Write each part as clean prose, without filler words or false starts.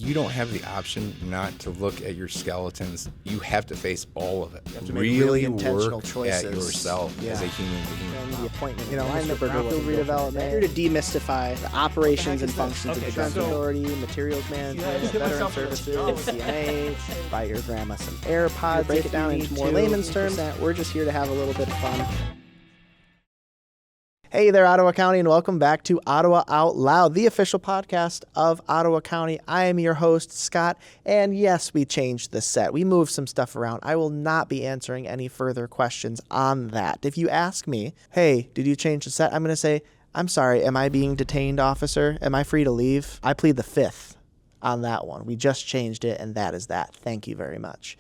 you don't have the option not to look at your skeletons. You have to face all of it. You have to make really intentional work choices. at yourself as a human being. And the appointment, alignment for brownfield redevelopment. Here to demystify the operations and functions of the Transit Authority, materials management, veteran services, CMH, buy your grandma some AirPods, break it down into more layman's terms. We're just here to have a little bit of fun. Hey there, Ottawa County, and welcome back to Ottawa Out Loud, the official podcast of Ottawa County. I am your host, Scott, and yes, we changed the set. We moved some stuff around. I will not be answering any further questions on that. If you ask me, hey, did you change the set? I'm going to say, I'm sorry, am I being detained, officer? Am I free to leave? I plead the fifth on that one. We just changed it, and that is that. Thank you very much.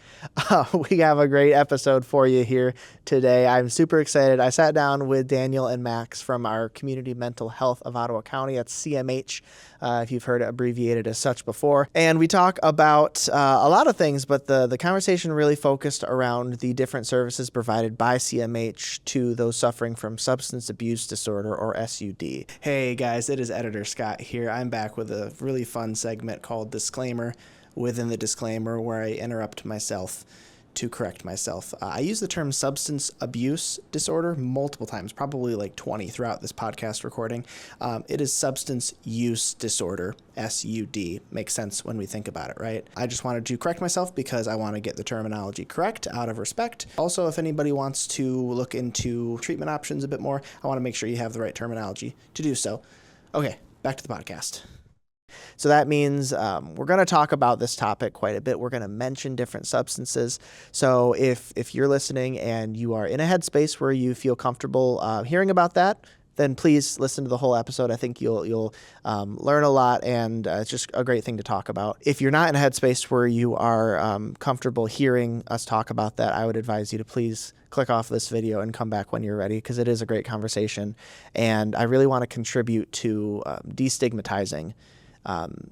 We have a great episode for you here today. I'm super excited. I sat down with Daniel and Max from our Community Mental Health of Ottawa County. That's CMH, if you've heard it abbreviated as such before. And we talk about a lot of things, but the conversation really focused around the different services provided by CMH to those suffering from substance abuse disorder, or SUD. Hey guys, it is Editor Scott here. I'm back with a really fun segment called Disclaimer within the disclaimer, where I interrupt myself to correct myself. I use the term substance abuse disorder multiple times, probably like 20 throughout this podcast recording. It is substance use disorder, SUD. Makes sense when we think about it, right? I just wanted to correct myself because I want to get the terminology correct out of respect. Also, if anybody wants to look into treatment options a bit more, I want to make sure you have the right terminology to do so. Okay, back to the podcast. So that means we're going to talk about this topic quite a bit. We're going to mention different substances. So if you're listening and you are in a headspace where you feel comfortable hearing about that, then please listen to the whole episode. I think you'll learn a lot, and it's just a great thing to talk about. If you're not in a headspace where you are comfortable hearing us talk about that, I would advise you to please click off this video and come back when you're ready, because it is a great conversation, and I really want to contribute to destigmatizing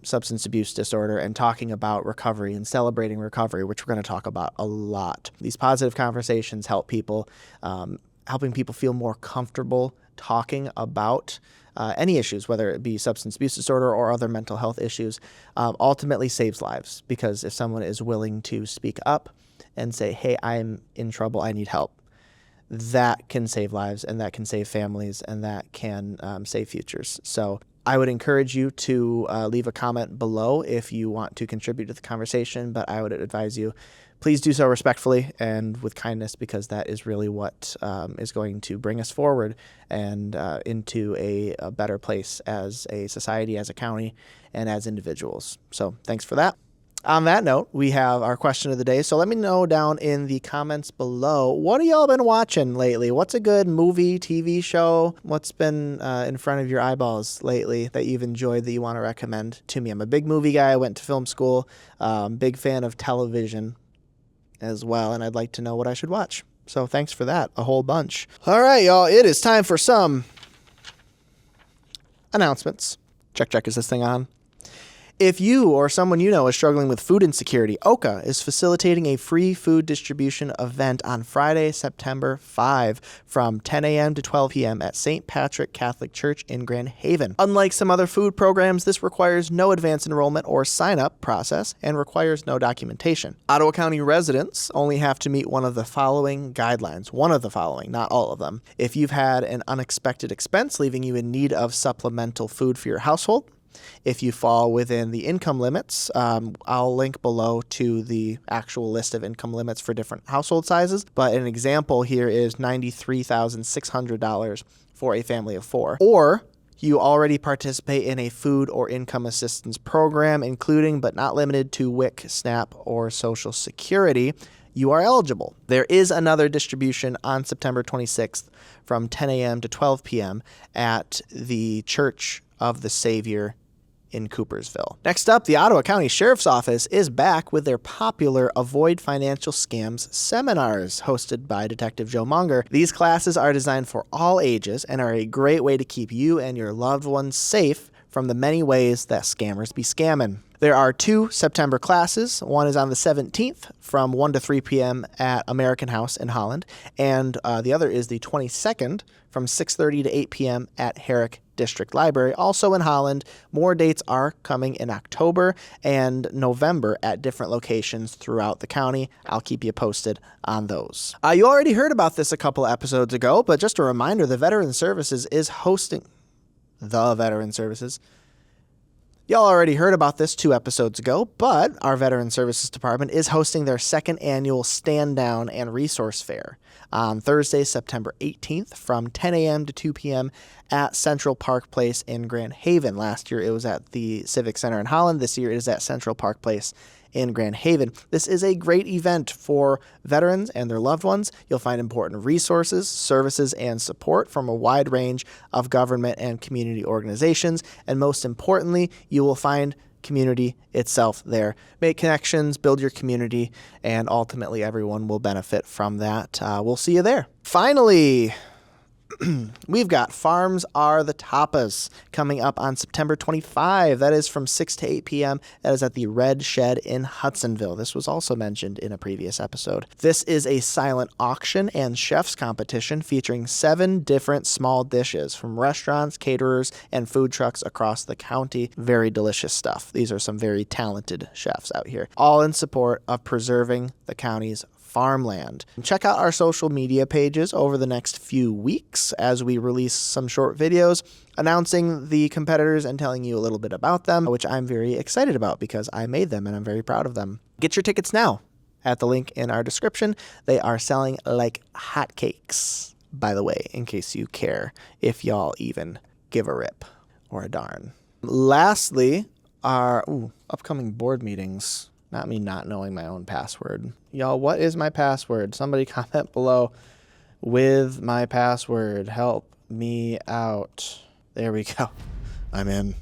substance abuse disorder and talking about recovery and celebrating recovery, which we're going to talk about a lot. These positive conversations help people, helping people feel more comfortable talking about any issues, whether it be substance abuse disorder or other mental health issues, ultimately saves lives, because if someone is willing to speak up and say, hey, I'm in trouble, I need help, that can save lives, and that can save families, and that can save futures. So I would encourage you to leave a comment below if you want to contribute to the conversation, but I would advise you, please do so respectfully and with kindness, because that is really what is going to bring us forward and into a better place as a society, as a county, and as individuals. So thanks for that. On that note, we have our question of the day. So let me know down in the comments below, what have y'all been watching lately? What's a good movie, TV show? What's been in front of your eyeballs lately that you've enjoyed that you want to recommend to me? I'm a big movie guy. I went to film school. Big fan of television as well, and I'd like to know what I should watch. So thanks for that, a whole bunch. All right, y'all, it is time for some announcements. Check, is this thing on? If you or someone you know is struggling with food insecurity, OCCAA is facilitating a free food distribution event on Friday, September 5 from 10 a.m. to 12 p.m. at St. Patrick Catholic Church in Grand Haven. Unlike some other food programs, this requires no advance enrollment or sign-up process and requires no documentation. Ottawa County residents only have to meet one of the following guidelines. One of the following, not all of them. If you've had an unexpected expense leaving you in need of supplemental food for your household, if you fall within the income limits, I'll link below to the actual list of income limits for different household sizes. But an example here is $93,600 for a family of 4. Or you already participate in a food or income assistance program, including but not limited to WIC, SNAP, or Social Security, you are eligible. There is another distribution on September 26th from 10 a.m. to 12 p.m. at the Church of the Savior in Coopersville. Next up, the Ottawa County Sheriff's Office is back with their popular Avoid Financial Scams seminars hosted by Detective Joe Munger. These classes are designed for all ages and are a great way to keep you and your loved ones safe from the many ways that scammers be scamming. There are 2 September classes. One is on the 17th from 1 to 3 p.m. at American House in Holland, and the other is the 22nd from 6:30 to 8 p.m. at Herrick District Library, also in Holland. More dates are coming in October and November at different locations throughout the county. I'll keep you posted on those. You already heard about this a couple episodes ago, but just a reminder, the Veteran Services is hosting the Veteran Services. Y'all already heard about this 2 episodes ago, but our Veteran Services Department is hosting their 2nd annual Stand Down and Resource Fair on Thursday, September 18th from 10 a.m. to 2 p.m. at Central Park Place in Grand Haven. Last year it was at the Civic Center in Holland. This year it is at Central Park Place in Grand Haven. This is a great event for veterans and their loved ones. You'll find important resources, services, and support from a wide range of government and community organizations. And most importantly, you will find community itself there. Make connections, build your community, and ultimately everyone will benefit from that. We'll see you there. Finally, we've got Farms Are the Tapas coming up on September 25. That is from 6 to 8 p.m. That is at the Red Shed in Hudsonville. This was also mentioned in a previous episode. This is a silent auction and chef's competition featuring 7 different small dishes from restaurants, caterers, and food trucks across the county. Very delicious stuff. These are some very talented chefs out here, all in support of preserving the county's farmland. Check out our social media pages over the next few weeks as we release some short videos announcing the competitors and telling you a little bit about them, which I'm very excited about because I made them and I'm very proud of them. Get your tickets now at the link in our description. They are selling like hotcakes, by the way, in case you care, if y'all even give a rip or a darn. Lastly, our upcoming board meetings. Not me not knowing my own password. Y'all, what is my password? Somebody comment below with my password. Help me out. There we go. I'm in.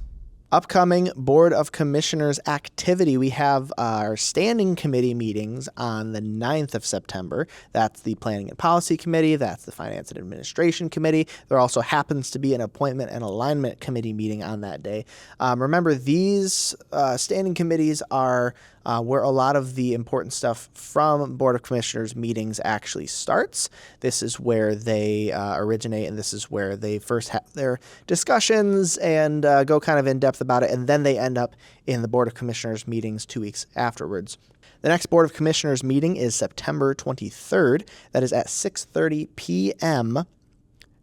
Upcoming Board of Commissioners activity. We have our standing committee meetings on the 9th of September. That's the Planning and Policy Committee. That's the Finance and Administration Committee. There also happens to be an Appointment and Alignment Committee meeting on that day. Remember, these standing committees are where a lot of the important stuff from Board of Commissioners meetings actually starts. This is where they originate, and this is where they first have their discussions and go kind of in depth about it, and then they end up in the Board of Commissioners meetings 2 weeks afterwards. The next Board of Commissioners meeting is September 23rd. That is at 6:30 p.m.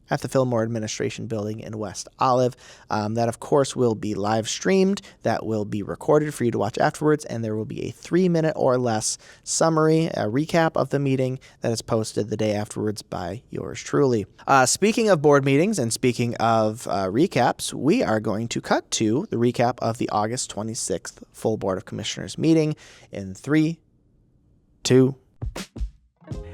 at the Fillmore Administration Building in West Olive. That, of course, will be live streamed. That will be recorded for you to watch afterwards, and there will be a 3-minute or less summary, a recap of the meeting that is posted the day afterwards by yours truly. Speaking of board meetings and speaking of recaps, we are going to cut to the recap of the August 26th full Board of Commissioners meeting in 3, 2,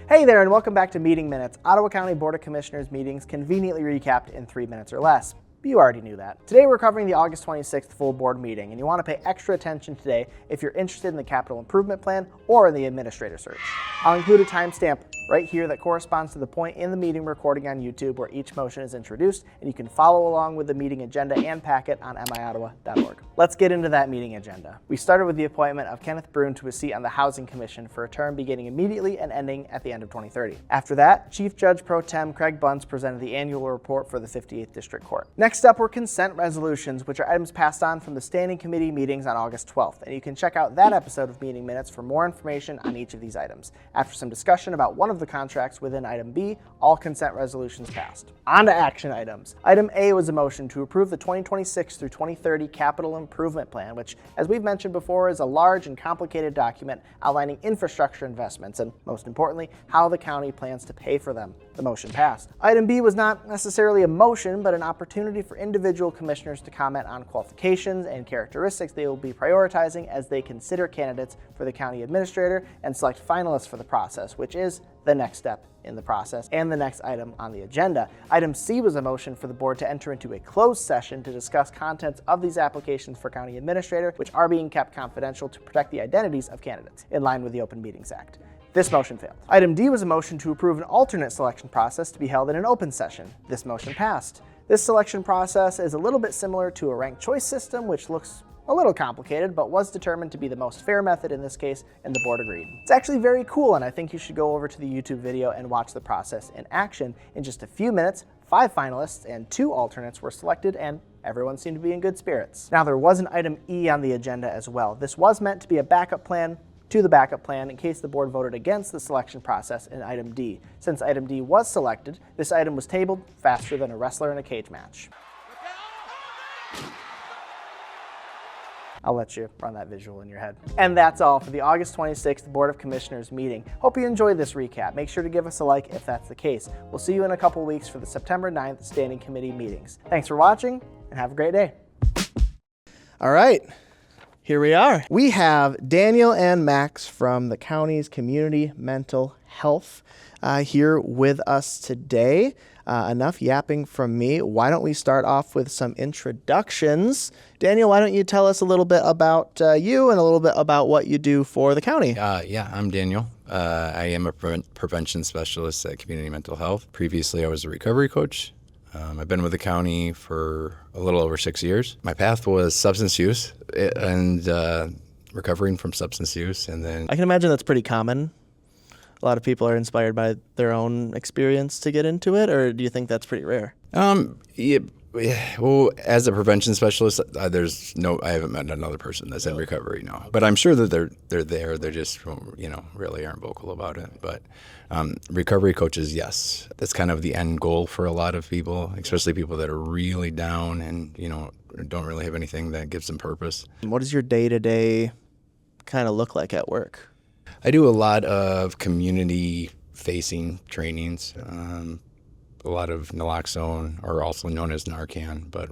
Hey there, and welcome back to Meeting Minutes, Ottawa County Board of Commissioners meetings conveniently recapped in 3 minutes or less. You already knew that. Today we're covering the August 26th full board meeting, and you want to pay extra attention today if you're interested in the capital improvement plan or in the administrator search. I'll include a timestamp right here that corresponds to the point in the meeting recording on YouTube where each motion is introduced, and you can follow along with the meeting agenda and packet on miottawa.org. Let's get into that meeting agenda. We started with the appointment of Kenneth Brune to a seat on the Housing Commission for a term beginning immediately and ending at the end of 2030. After that, Chief Judge Pro Tem Craig Bunce presented the annual report for the 58th District Court. Next up were consent resolutions, which are items passed on from the standing committee meetings on August 12th, and you can check out that episode of Meeting Minutes for more information on each of these items. After some discussion about one of the contracts within item B, all consent resolutions passed. On to action items. Item A was a motion to approve the 2026 through 2030 Capital Improvement Plan, which, as we've mentioned before, is a large and complicated document outlining infrastructure investments and, most importantly, how the county plans to pay for them. The motion passed. Item B was not necessarily a motion, but an opportunity for individual commissioners to comment on qualifications and characteristics they will be prioritizing as they consider candidates for the county administrator and select finalists for the process, which is the next step in the process and the next item on the agenda. Item C was a motion for the board to enter into a closed session to discuss contents of these applications for county administrator, which are being kept confidential to protect the identities of candidates in line with the Open Meetings Act. This motion failed. Item D was a motion to approve an alternate selection process to be held in an open session. This motion passed. This selection process is a little bit similar to a ranked choice system, which looks a little complicated, but was determined to be the most fair method in this case, and the board agreed. It's actually very cool, and I think you should go over to the YouTube video and watch the process in action. In just a few minutes, 5 finalists and 2 alternates were selected, and everyone seemed to be in good spirits. Now, there was an item E on the agenda as well. This was meant to be a backup plan to the backup plan in case the board voted against the selection process in item D. Since item D was selected, this item was tabled faster than a wrestler in a cage match. I'll let you run that visual in your head. And that's all for the August 26th Board of Commissioners meeting. Hope you enjoyed this recap. Make sure to give us a like if that's the case. We'll see you in a couple weeks for the September 9th Standing Committee meetings. Thanks for watching, and have a great day. All right, here we are. We have Daniel and Max from the county's Community Mental Health here with us today. Enough yapping from me. Why don't we start off with some introductions? Daniel, why don't you tell us a little bit about you and a little bit about what you do for the county? Yeah, I'm Daniel. I am a prevention specialist at Community Mental Health. Previously, I was a recovery coach. I've been with the county for a little over 6 years. My path was substance use and recovering from substance use, and then I can imagine that's pretty common. A lot of people are inspired by their own experience to get into it, or do you think that's pretty rare? Yeah, well, as a prevention specialist, I haven't met another person that's in recovery, no. But I'm sure that they're there. They're just, really aren't vocal about it. But recovery coaches, yes, that's kind of the end goal for a lot of people, especially people that are really down and don't really have anything that gives them purpose. What does your day-to-day kind of look like at work? I do a lot of community-facing trainings, a lot of naloxone, or also known as Narcan, but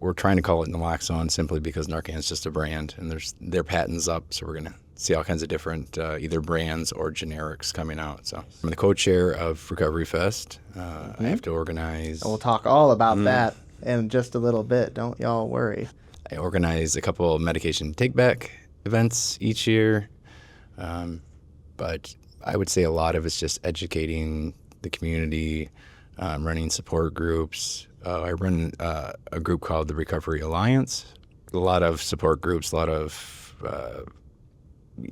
we're trying to call it naloxone simply because Narcan is just a brand, and their patent's up, so we're going to see all kinds of different either brands or generics coming out. So I'm the co-chair of RecoveryFest. I have to organize. And we'll talk all about that in just a little bit. Don't y'all worry. I organize a couple of medication take-back events each year. But I would say a lot of it's just educating the community, running support groups. I run a group called the Recovery Alliance. A lot of support groups, a lot of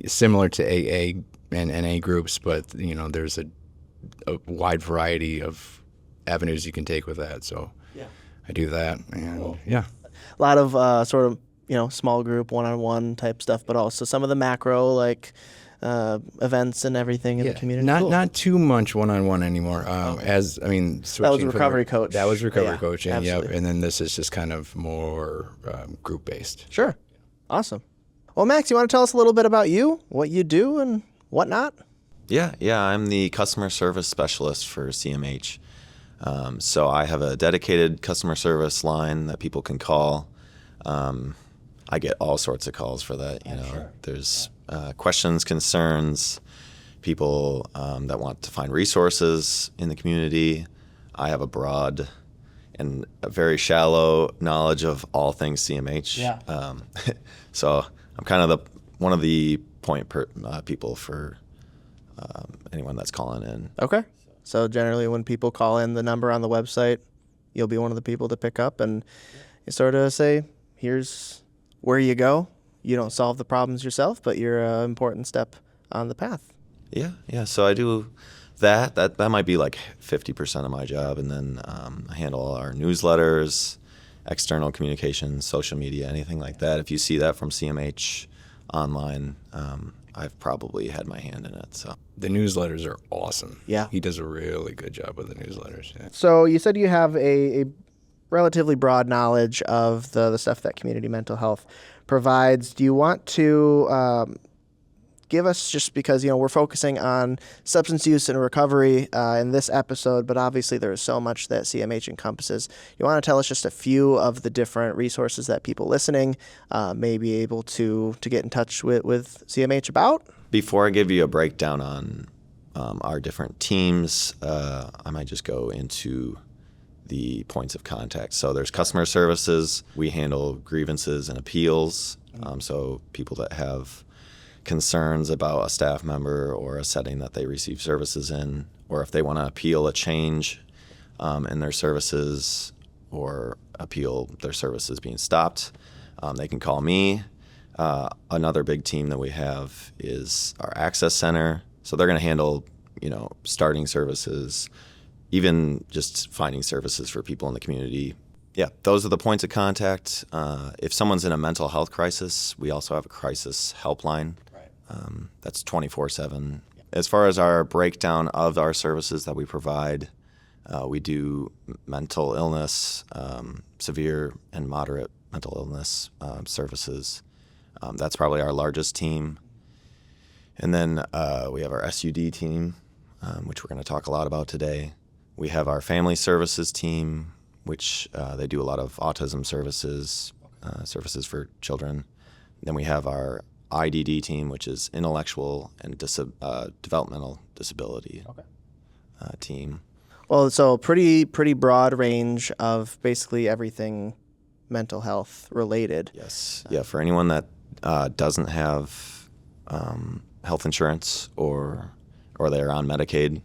similar to AA and NA groups, but there's a wide variety of avenues you can take with that. So I do that, and a lot of sort of small group, one-on-one type stuff, but also some of the macro like events and everything in the community. Not too much one-on-one anymore. That was recovery coach. That was recovery coaching. Absolutely. Yep. And then this is just kind of more group-based. Sure. Awesome. Well, Max, you want to tell us a little bit about you, what you do, and whatnot? Yeah. I'm the customer service specialist for CMH. So I have a dedicated customer service line that people can call. I get all sorts of calls for that. Sure. There's questions, concerns, people that want to find resources in the community. I have a broad and a very shallow knowledge of all things CMH. Yeah. So I'm kind of one of the point people for anyone that's calling in. Okay. So generally when people call in the number on the website, you'll be one of the people to pick up and you sort of say, here's where you go. You don't solve the problems yourself, but you're an important step on the path. Yeah. So I do that. That might be like 50% of my job, and then I handle all our newsletters, external communications, social media, anything like that. If you see that from CMH online, I've probably had my hand in it. So the newsletters are awesome. Yeah, he does a really good job with the newsletters. Yeah. So you said you have a relatively broad knowledge of the stuff that Community Mental Health provides. Do you want to give us, just because we're focusing on substance use and recovery in this episode, but obviously there is so much that CMH encompasses. You want to tell us just a few of the different resources that people listening may be able to get in touch with CMH about? Before I give you a breakdown on our different teams, I might just go into the points of contact. So there's customer services. We handle grievances and appeals. So people that have concerns about a staff member or a setting that they receive services in, or if they want to appeal a change in their services or appeal their services being stopped, they can call me. Another big team that we have is our access center. So they're going to handle, starting services, even just finding services for people in the community. Yeah, those are the points of contact. If someone's in a mental health crisis, we also have a crisis helpline. That's 24/7. As far as our breakdown of our services that we provide, we do mental illness, severe and moderate mental illness services. That's probably our largest team. And then we have our SUD team, which we're going to talk a lot about today. We have our family services team, which they do a lot of autism services, services for children. Then we have our IDD team, which is intellectual and developmental disability team. Well, so pretty broad range of basically everything mental health related. Yes. Yeah, for anyone that doesn't have health insurance or they're on Medicaid,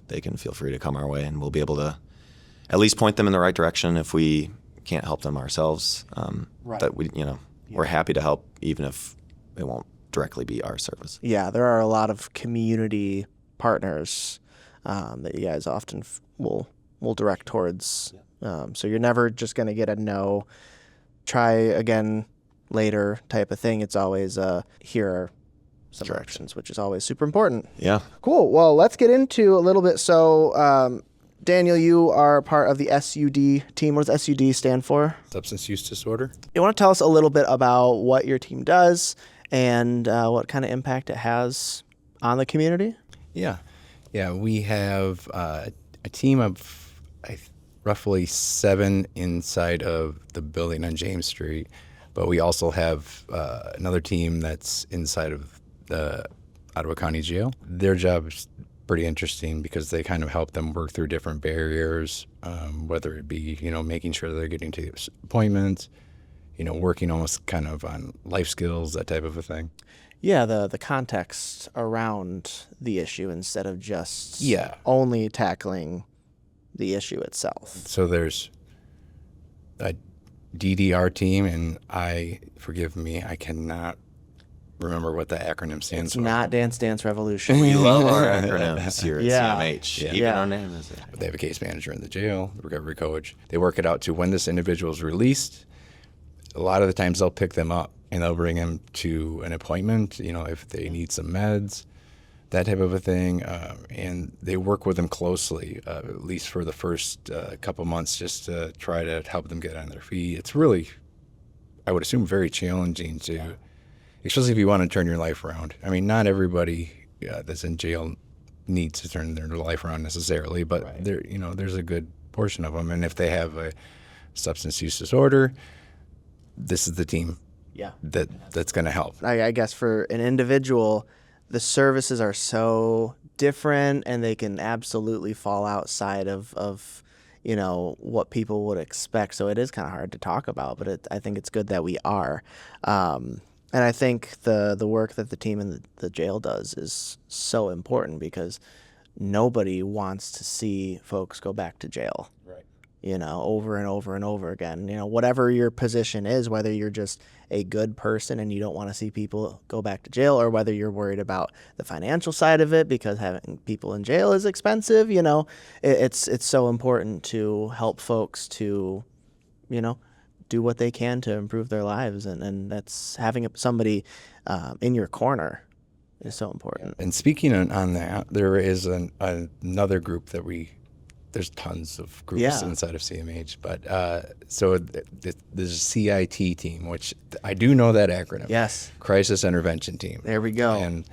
they can feel free to come our way, and we'll be able to at least point them in the right direction if we can't help them ourselves. That we're happy to help, even if it won't directly be our service. Yeah, there are a lot of community partners that you guys often will direct towards. So you're never just going to get a no, try again later type of thing. It's always here are some options, which is always super important. Yeah. Cool. Well, let's get into a little bit. So, Daniel, you are part of the SUD team. What does SUD stand for? Substance use disorder. You want to tell us a little bit about what your team does and what kind of impact it has on the community? Yeah. We have a team of roughly 7 inside of the building on James Street, but we also have another team that's inside of the Ottawa County Jail. Their job is pretty interesting because they kind of help them work through different barriers, whether it be, making sure they're getting to appointments, working almost kind of on life skills, that type of a thing. Yeah, the context around the issue instead of just Yeah. only tackling the issue itself. So there's a DDR team, and forgive me, I cannot remember what the acronym stands It's for. not Dance Revolution. We love our acronyms here at Yeah. CMH. Yeah. Even Yeah. our name is it. They have a case manager in the jail, the recovery coach. They work it out to when this individual is released. A lot of the times they'll pick them up and they'll bring them to an appointment, if they need some meds, that type of a thing. And they work with them closely, at least for the first couple months, just to try to help them get on their feet. It's really, I would assume, very challenging especially if you want to turn your life around. I mean, not everybody that's in jail needs to turn their life around necessarily, but there's a good portion of them. And if they have a substance use disorder, this is the team that's going to help. I guess for an individual, the services are so different and they can absolutely fall outside of what people would expect. So it is kind of hard to talk about, but I think it's good that we are. And I think the work that the team in the jail does is so important because nobody wants to see folks go back to jail. Right. Over and over and over again. Whatever your position is, whether you're just a good person and you don't want to see people go back to jail, or whether you're worried about the financial side of it because having people in jail is expensive, it's so important to help folks to, do what they can to improve their lives. And that's having somebody in your corner is so important. And speaking on that, there is another group that there's tons of groups inside of CMH, but so there's a CIT team, which I do know that acronym. Yes. Crisis Intervention Team. There we go. And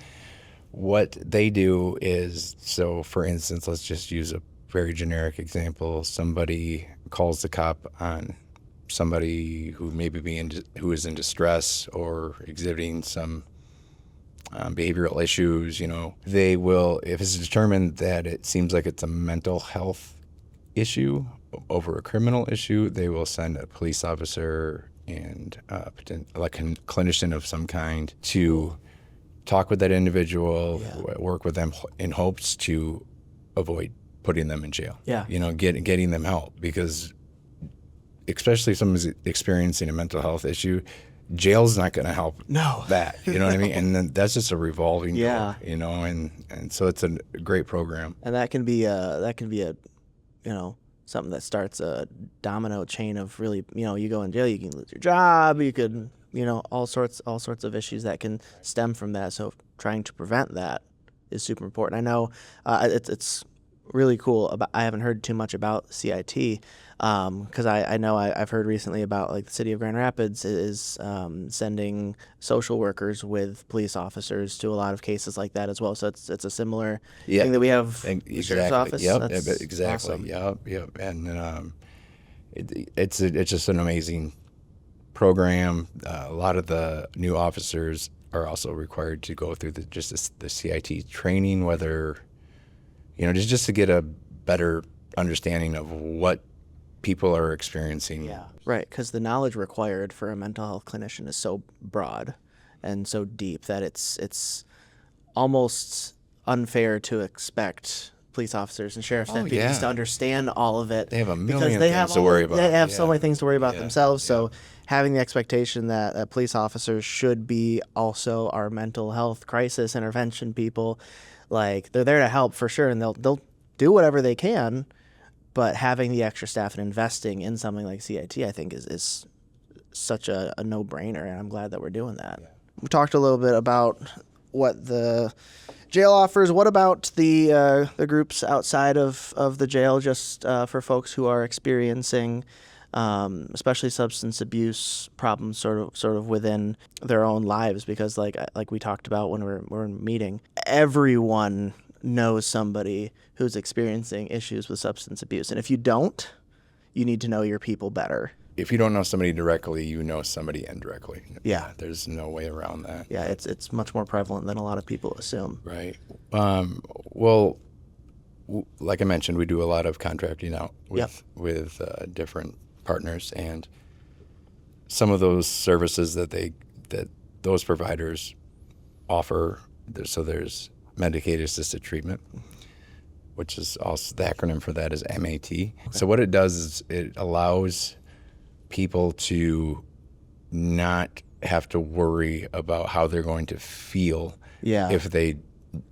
what they do is, so for instance, let's just use a very generic example. Somebody calls the cop on somebody who who is in distress or exhibiting some behavioral issues. They will, if it's determined that it seems like it's a mental health issue over a criminal issue, they will send a police officer and like a clinician of some kind to talk with that individual, work with them in hopes to avoid putting them in jail. Getting them help, because especially if someone's experiencing a mental health issue, jail's not going to help No. that. You know what I mean? And then that's just a revolving Yeah. door, and so it's a great program. And that can be a something that starts a domino chain of really, you go in jail, you can lose your job, you could, all sorts of issues that can stem from that. So trying to prevent that is super important. I know it's really cool. I haven't heard too much about CIT because I know I've heard recently about like the city of Grand Rapids is sending social workers with police officers to a lot of cases like that as well. So it's a similar thing that we have. Exactly. Sheriff's office. Yep. That's Exactly. awesome. Yep. And it's just an amazing program. A lot of the new officers are also required to go through the CIT training, whether just to get a better understanding of what people are experiencing. Yeah, right. Because the knowledge required for a mental health clinician is so broad and so deep that it's almost unfair to expect police officers and sheriff's deputies to understand all of it. They have a because million they things have to worry about. They have so many things to worry about Yeah. themselves. Yeah. So having the expectation that police officers should be also our mental health crisis intervention people, like they're there to help for sure, and they'll do whatever they can. But having the extra staff and investing in something like CIT, I think, is such a no-brainer, and I'm glad that we're doing that. Yeah. We talked a little bit about what the jail offers. What about the groups outside of the jail, just for folks who are experiencing especially substance abuse problems sort of within their own lives? Because like we talked about when we're in a meeting, everyone knows somebody who's experiencing issues with substance abuse. And if you don't, you need to know your people better. If you don't know somebody directly, you know somebody indirectly. Yeah. There's no way around that. Yeah, it's much more prevalent than a lot of people assume. Right. Like I mentioned, we do a lot of contracting out with different partners, and some of those services that those providers offer. There's medicated assisted treatment, which is also the acronym for that is MAT. Okay. So what it does is it allows people to not have to worry about how they're going to feel if they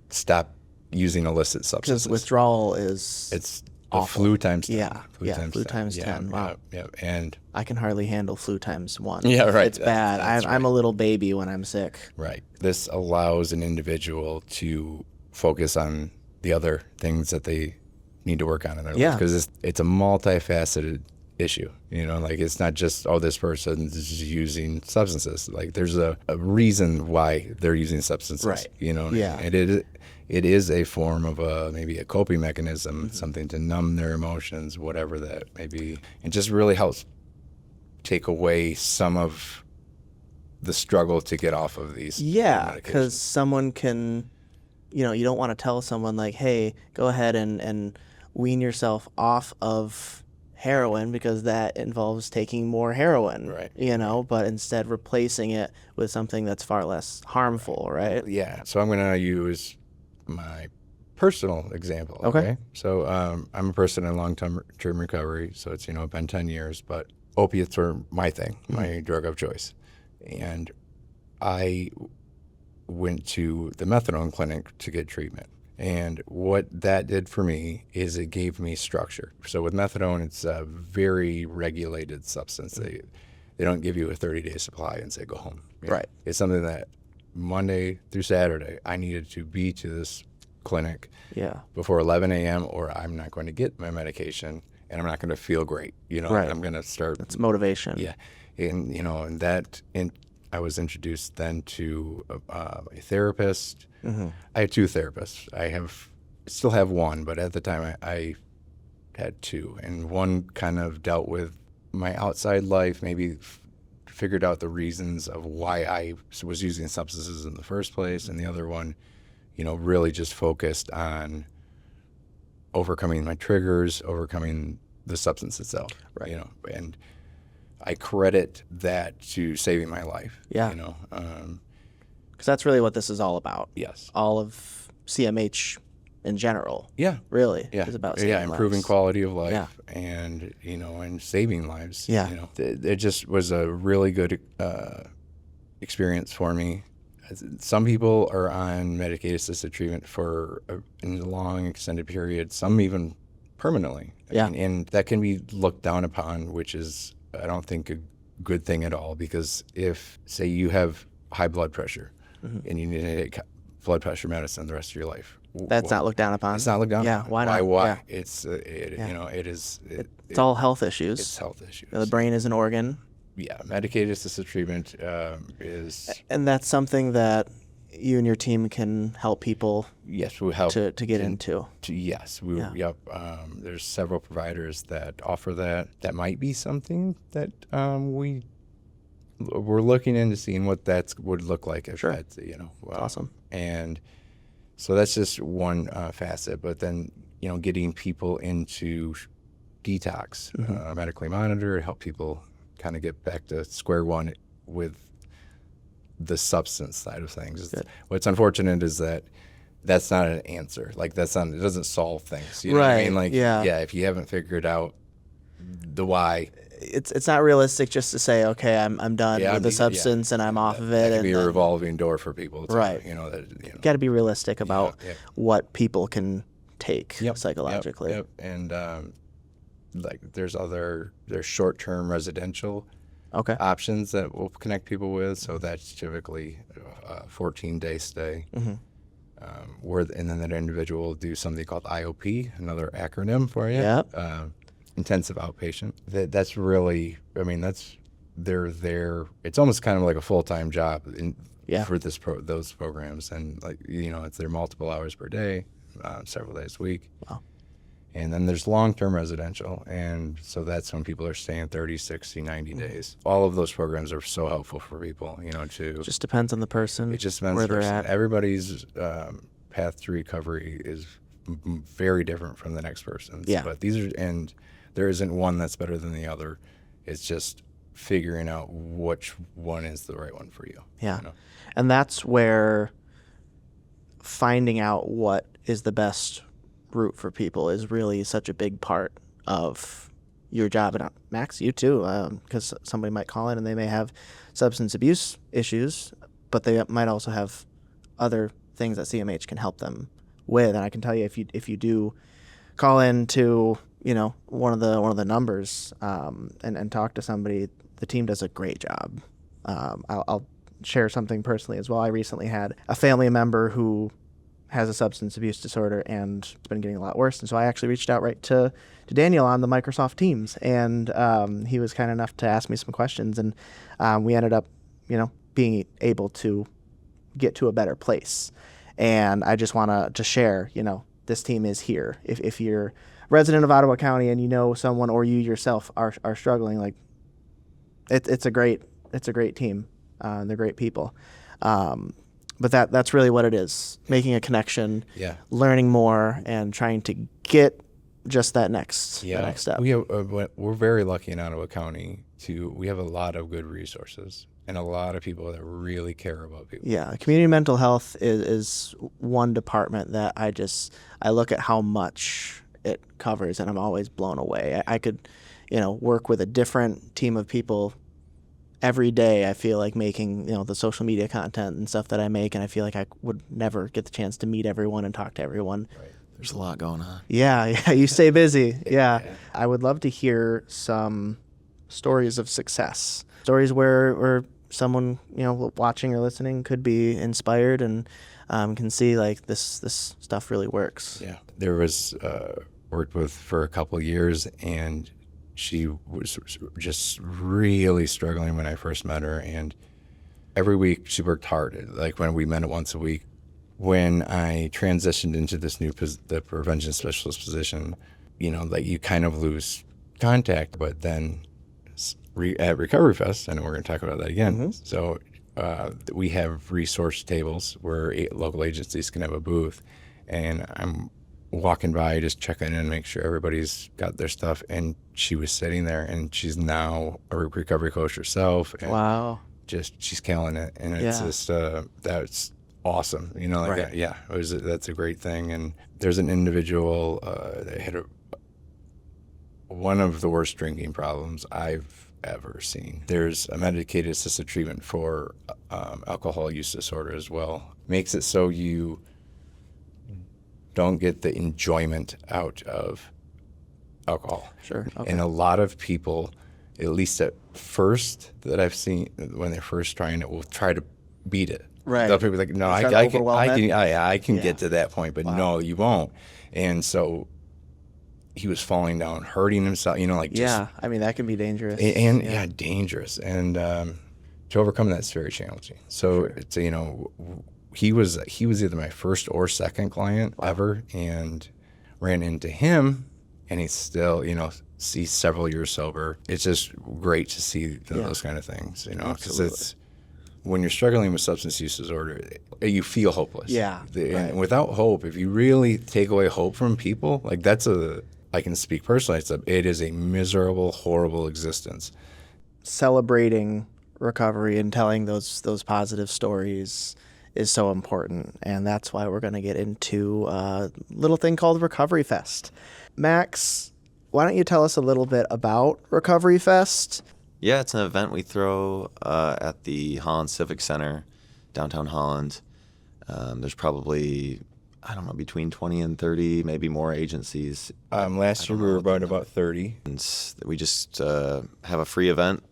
stop using illicit substances. Because withdrawal is it's awful. Flu times 10. Flu times 10. Wow. Yeah. And I can hardly handle flu times 1. Yeah, right. It's bad. I'm a little baby when I'm sick. Right. This allows an individual to focus on the other things that they need to work on in their life. Because it's a multifaceted issue. Like it's not just, this person is using substances. Like there's a reason why they're using substances. Right. Yeah. And it is a form of maybe a coping mechanism, something to numb their emotions, whatever that may be. It just really helps take away some of the struggle to get off of these. Yeah, because someone can, you don't want to tell someone like, hey, go ahead and wean yourself off of heroin because that involves taking more heroin, right? But instead replacing it with something that's far less harmful, right? Yeah. So I'm going to use my personal example. Okay. So I'm a person in long-term recovery. So it's, been 10 years, but opiates were my thing, my drug of choice. And I went to the methadone clinic to get treatment. And what that did for me is it gave me structure. So with methadone, it's a very regulated substance. They don't give you a 30-day supply and say, go home. Right. It's something that Monday through Saturday, I needed to be to this clinic before 11 a.m. or I'm not going to get my medication and I'm not going to feel great. Right. I'm going to start. That's motivation. Yeah. And I was introduced then to a therapist. Mm-hmm. I had 2 therapists. Still have one, but at the time I had 2. And one kind of dealt with my outside life, maybe figured out the reasons of why I was using substances in the first place. And the other one, really just focused on overcoming my triggers, overcoming the substance itself. Right. And I credit that to saving my life. Yeah. Because that's really what this is all about. Yes. All of CMH in general. Yeah. Really. Yeah. Is about saving improving lives. quality of life. Yeah. And and saving lives. Yeah. It just was a really good experience for me. Some people are on medicated-assisted treatment for a long, extended period, some even permanently. Yeah. And that can be looked down upon, which is, I don't think, a good thing at all. Because if, say, you have high blood pressure and you need to take blood pressure medicine the rest of your life, That's not looked down upon. it's not looked down Yeah, upon. why not? Why? Yeah. It's it is. It's all health issues. It's health issues. The brain is an organ. Yeah, medicated-assisted treatment is. And that's something that you and your team can help people Yes, we help to get into. Yes, we. Yeah. Yep. There's several providers that offer that. That might be something that we're looking into, seeing what that would look like. If Sure. that's, Awesome. And so that's just one facet. But then getting people into detox, medically monitored, help people kind of get back to square one with the substance side of things. Good. What's unfortunate is that that's not an answer. Like it doesn't solve things. You know what I Right, mean? Like, yeah. if you haven't figured out the why, It's not realistic just to say, okay, I'm done with the substance and I'm off of it. That can be a and revolving door for people. Right. Got to be realistic about yeah. what people can take Yep, psychologically. Yep. And there's short-term residential Okay. options that we'll connect people with. So that's typically a 14-day stay. And then that individual will do something called IOP, another acronym for you. Yep. Intensive outpatient. That's really, they're there. It's almost kind of like a full-time job for those programs. And it's their multiple hours per day, several days a week. Wow. And then there's long-term residential. And so that's when people are staying 30, 60, 90 days. All of those programs are so helpful for people, to. Just depends on the person. It just depends where on the they're person. at. Everybody's path to recovery is very different from the next person's. Yeah. But there isn't one that's better than the other. It's just figuring out which one is the right one for you. Yeah. And that's where finding out what is the best route for people is really such a big part of your job. And Max, you too, because somebody might call in and they may have substance abuse issues, but they might also have other things that CMH can help them with. And I can tell you, if you do call in to one of the numbers and talk to somebody, the team does a great job. I'll share something personally as well. I recently had a family member who has a substance abuse disorder and it's been getting a lot worse. And so I actually reached out right to Daniel on the Microsoft Teams, and he was kind enough to ask me some questions, and we ended up, being able to get to a better place. And I just want to share, this team is here. If you're a resident of Ottawa County and someone or you yourself are struggling, like it's a great team. They're great people. But that's really what it is, making a connection, learning more, and trying to get just that next step. We're very lucky in Ottawa County we have a lot of good resources and a lot of people that really care about people. Yeah, community mental health is one department that I look at how much it covers, and I'm always blown away. I could, work with a different team of people every day. I feel like making, the social media content and stuff that I make, and I feel like I would never get the chance to meet everyone and talk to everyone. Right. There's a lot going on. Yeah, you stay busy. Yeah. I would love to hear some stories of success, stories where someone, watching or listening could be inspired and can see like this stuff really works. Yeah. There was worked with for a couple of years, and she was just really struggling when I first met her. And every week she worked hard, like when we met once a week. When I transitioned into this the prevention specialist position, like you kind of lose contact. But then at RecoveryFest, I know we're going to talk about that again. So we have resource tables where local agencies can have a booth. And I'm walking by, just checking in, make sure everybody's got their stuff. And she was sitting there, and she's now a recovery coach herself. And wow. She's killing it. And it's just, that's awesome. Right. That's a great thing. And there's an individual that had one of the worst drinking problems I've ever seen. There's a medicated assisted treatment for alcohol use disorder as well. Makes it so you don't get the enjoyment out of alcohol. Sure. Okay. And a lot of people, at least at first that I've seen when they're first trying it, will try to beat it. Right. They'll be like, no, Try to overwhelm it. I can get to that point, but no, you won't. And so he was falling down, hurting himself, Yeah, I mean, that can be dangerous. And dangerous. And to overcome that's very challenging. So it's, he was either my first or second client ever, and ran into him, and he's still, he's several years sober. It's just great to see those kind of things, because it's, when you're struggling with substance use disorder, you feel hopeless. Yeah. And without hope, if you really take away hope from people, like I can speak personally, it is a miserable, horrible existence. Celebrating recovery and telling those positive stories is so important, and that's why we're going to get into a little thing called RecoveryFest. Max, why don't you tell us a little bit about RecoveryFest? Yeah, it's an event we throw at the Holland Civic Center, downtown Holland. There's probably, between 20 and 30, maybe more agencies. Last year we were about 30. And we just have a free event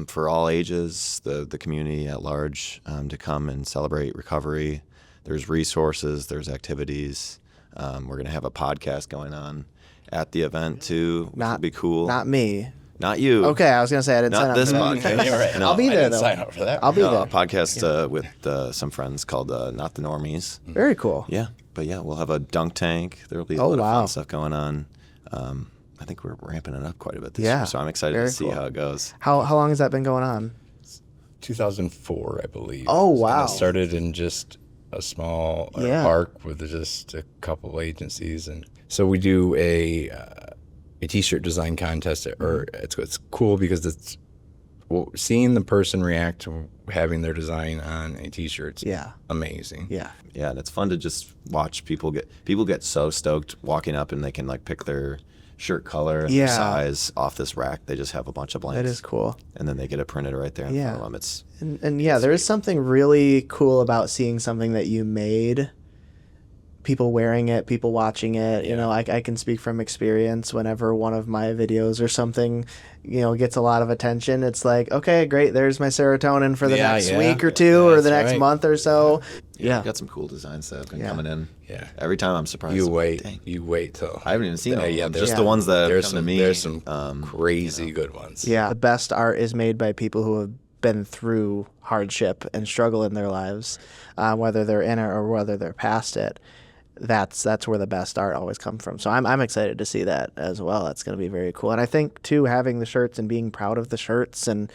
for all ages, the community at large, to come and celebrate recovery. There's resources, there's activities. We're going to have a podcast going on at the event too, which will be cool. Not me. Not you. Okay, I was going to say I didn't sign Not up this for that. podcast. Yeah, right. I'll be there, I didn't though. sign up for that. I'll be there. A podcast with some friends called Not the Normies. Very cool. Yeah, but we'll have a dunk tank. There will be a lot of fun stuff going on. I think we're ramping it up quite a bit this year, so I'm excited to see how it goes. How long has that been going on? 2004, I believe. Oh, wow. And it started in just a small park with just a couple agencies, and so we do a T-shirt design contest. Or it's cool because it's seeing the person react to having their design on a T-shirt. Amazing. Yeah, and it's fun to just watch people get so stoked walking up, and they can pick their shirt color and their size off this rack. They just have a bunch of blanks. that is cool. And then they get it printed right there in front of them. And there is something really cool about seeing something that you made, people wearing it, people watching it. I can speak from experience. Whenever one of my videos or something, gets a lot of attention, it's like, okay, great, there's my serotonin for the next week or two or the next month or so. We've got some cool designs that have been coming in. Yeah. Every time I'm surprised. You wait till. I haven't even seen them. Just the ones that have come to me. There's some crazy good ones. Yeah. The best art is made by people who have been through hardship and struggle in their lives, whether they're in it or whether they're past it. That's where the best art always comes from. So I'm excited to see that as well. That's going to be very cool. And I think, too, having the shirts and being proud of the shirts and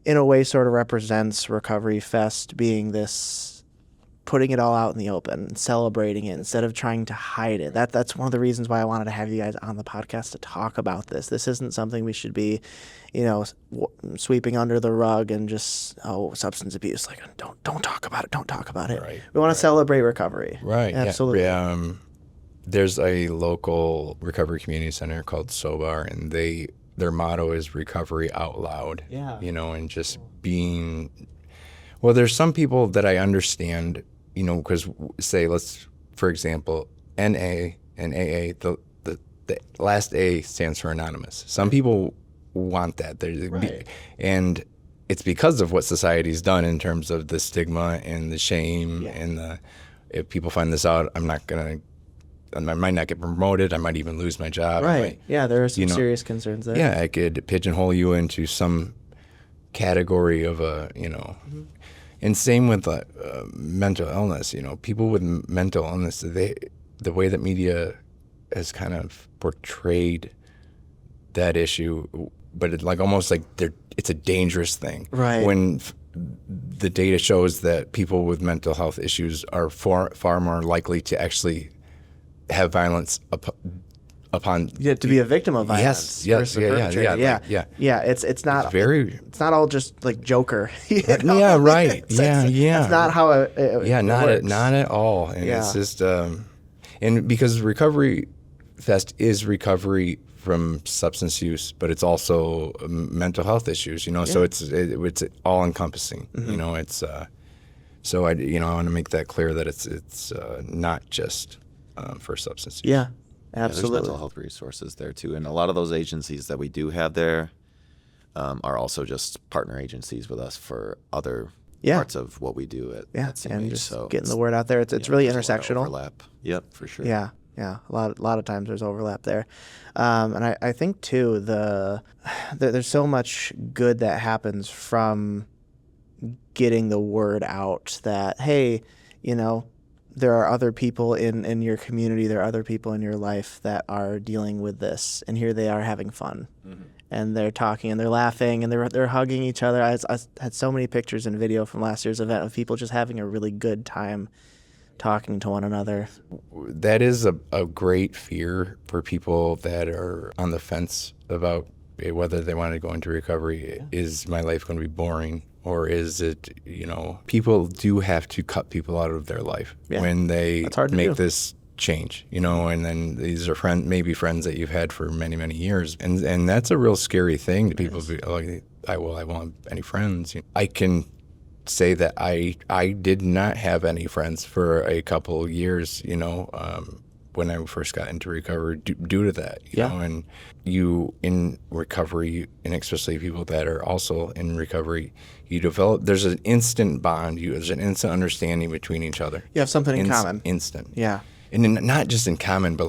in a way sort of represents RecoveryFest being this, putting it all out in the open, celebrating it instead of trying to hide it. That's one of the reasons why I wanted to have you guys on the podcast to talk about this. This isn't something we should be, sweeping under the rug and just, substance abuse. Like, don't talk about it. Don't talk about it. Right. We want to celebrate recovery. Right. Absolutely. Yeah. There's a local recovery community center called SOBAR, and their motto is recovery out loud. Yeah. And just being. Well, there's some people that I understand. Because for example, NA and AA, the last A stands for anonymous. Some people want that. And it's because of what society's done in terms of the stigma and the shame and if people find this out, I might not get promoted. I might even lose my job. Right. There are some serious concerns there. Yeah, I could pigeonhole you into some category of And same with mental illness. People with mental illness, the way that media has kind of portrayed that issue, but it's almost like it's a dangerous thing. Right. When the data shows that people with mental health issues are far more likely to actually have violence upon to be a victim of violence. Yes. It's not all just like Joker. Yeah, right. That's not how it works. Not at all. And it's just and because RecoveryFest is recovery from substance use, but it's also mental health issues, so it's all encompassing, it's, so I want to make that clear that it's not just for substance use. Yeah, Yeah, absolutely. there's mental health resources there too, and a lot of those agencies that we do have there are also just partner agencies with us for other parts of what we do at CMH. And just so getting the word out there. It's really there's a lot of intersectional. overlap. Yep, for sure. Yeah. A lot of times there's overlap there, and I think too there's so much good that happens from getting the word out that, hey, there are other people in your community, there are other people in your life that are dealing with this, and here they are having fun. And they're talking and they're laughing and they're hugging each other. I had so many pictures and video from last year's event of people just having a really good time talking to one another. That is a great fear for people that are on the fence about whether they want to go into recovery. Yeah. Is my life going to be boring? Or is it, people do have to cut people out of their life when they make this change, and then these are maybe friends that you've had for many, many years. And that's a real scary thing. People be like, I won't have any friends. I can say that I did not have any friends for a couple of years, when I first got into recovery due to that, you know, and you in recovery, and especially people that are also in recovery, you develop, there's an instant bond, there's an instant understanding between each other. You have something in common. Instant. Yeah. And not just in common, but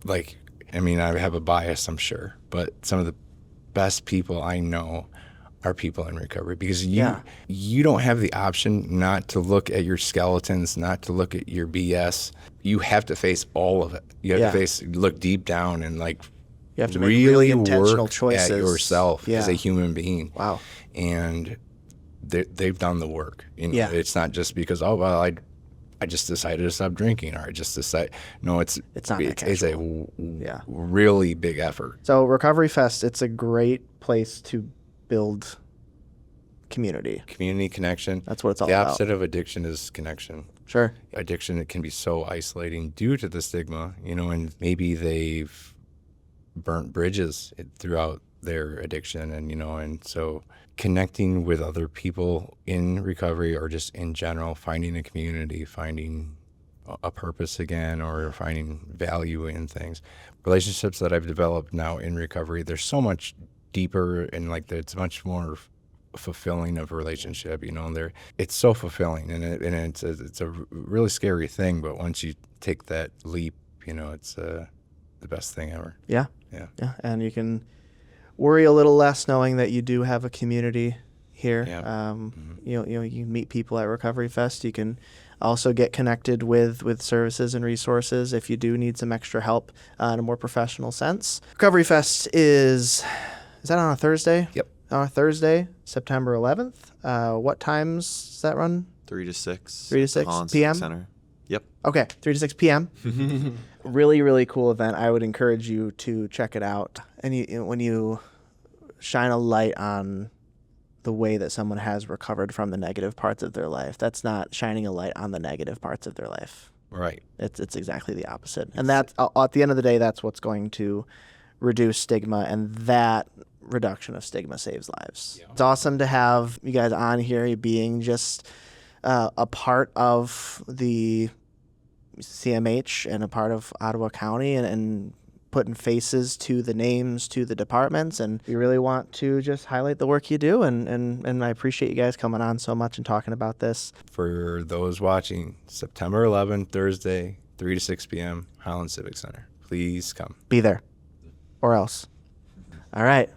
like, I mean, I have a bias, I'm sure, but some of the best people I know are people in recovery, because you don't have the option not to look at your skeletons, not to look at your BS. You have to face all of it. You have to look deep down and you have to make really intentional work choices at yourself as a human being. Wow. And they've done the work. It's not just because I just decided to stop drinking, or I just decided. No, it's not. It's a really big effort. So RecoveryFest, it's a great place to build community connection. That's what it's all about. The opposite of addiction is connection. Sure. Addiction, it can be so isolating due to the stigma, and maybe they've burnt bridges throughout their addiction, and so connecting with other people in recovery, or just in general, finding a community, finding a purpose again, or finding value in things. Relationships that I've developed now in recovery, they're so much deeper, and it's much more fulfilling of a relationship. It's so fulfilling, and it's a really scary thing. But once you take that leap, it's the best thing ever. Yeah. And you can worry a little less knowing that you do have a community here. Yeah. You meet people at RecoveryFest. You can also get connected with services and resources if you do need some extra help in a more professional sense. RecoveryFest is that on a Thursday? Yep. On a Thursday, September 11th. What times does that run? 3 to 6. 3 to 6 p.m.? Center. Yep. Okay, 3 to 6 p.m. Really, really cool event. I would encourage you to check it out. And when you shine a light on the way that someone has recovered from the negative parts of their life, that's not shining a light on the negative parts of their life. Right. It's exactly the opposite. And that's, at the end of the day, that's what's going to reduce stigma, and that reduction of stigma saves lives. Yeah. It's awesome to have you guys on here, being just a part of the CMH and a part of Ottawa County, and putting faces to the names, to the departments. And we really want to just highlight the work you do, and I appreciate you guys coming on so much and talking about this. For those watching, September 11th, Thursday, 3 to 6 p.m., Highland Civic Center. Please come. Be there. Or else. All right.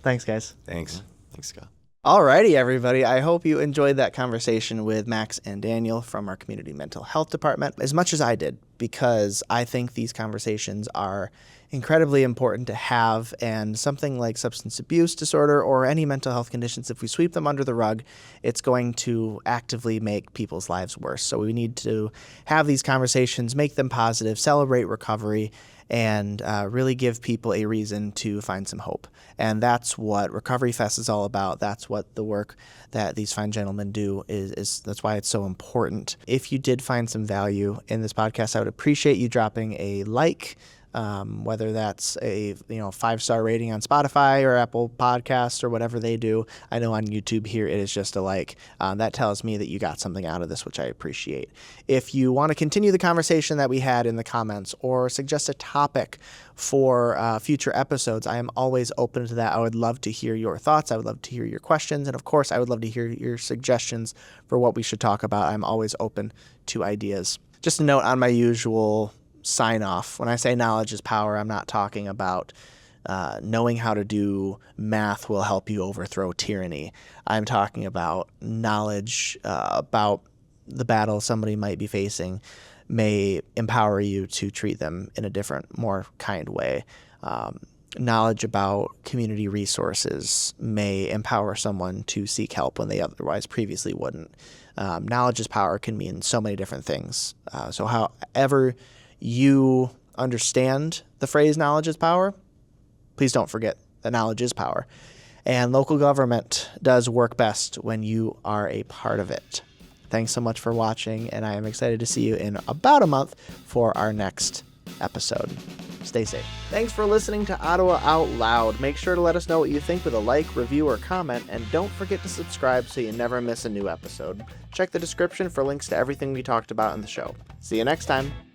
Thanks, guys. Thanks. Thanks, Scott. Alrighty, everybody. I hope you enjoyed that conversation with Max and Daniel from our community mental health department as much as I did, because I think these conversations are incredibly important to have, and something like substance abuse disorder or any mental health conditions, if we sweep them under the rug, it's going to actively make people's lives worse. So we need to have these conversations, make them positive, celebrate recovery, and really give people a reason to find some hope. And that's what RecoveryFest is all about. That's what the work that these fine gentlemen do is. That's why it's so important. If you did find some value in this podcast, I would appreciate you dropping a like, whether that's a 5-star rating on Spotify or Apple Podcasts or whatever they do. I know on YouTube here it is just a like. That tells me that you got something out of this, which I appreciate. If you want to continue the conversation that we had in the comments or suggest a topic for future episodes, I am always open to that. I would love to hear your thoughts. I would love to hear your questions. And of course, I would love to hear your suggestions for what we should talk about. I'm always open to ideas. Just a note on my usual sign off. When I say knowledge is power, I'm not talking about knowing how to do math will help you overthrow tyranny. I'm talking about knowledge about the battle somebody might be facing may empower you to treat them in a different, more kind way. Knowledge about community resources may empower someone to seek help when they otherwise previously wouldn't. Knowledge is power can mean so many different things. So however you understand the phrase knowledge is power, please don't forget that knowledge is power. And local government does work best when you are a part of it. Thanks so much for watching, and I am excited to see you in about a month for our next episode. Stay safe. Thanks for listening to Ottawa Out Loud. Make sure to let us know what you think with a like, review, or comment, and don't forget to subscribe so you never miss a new episode. Check the description for links to everything we talked about in the show. See you next time.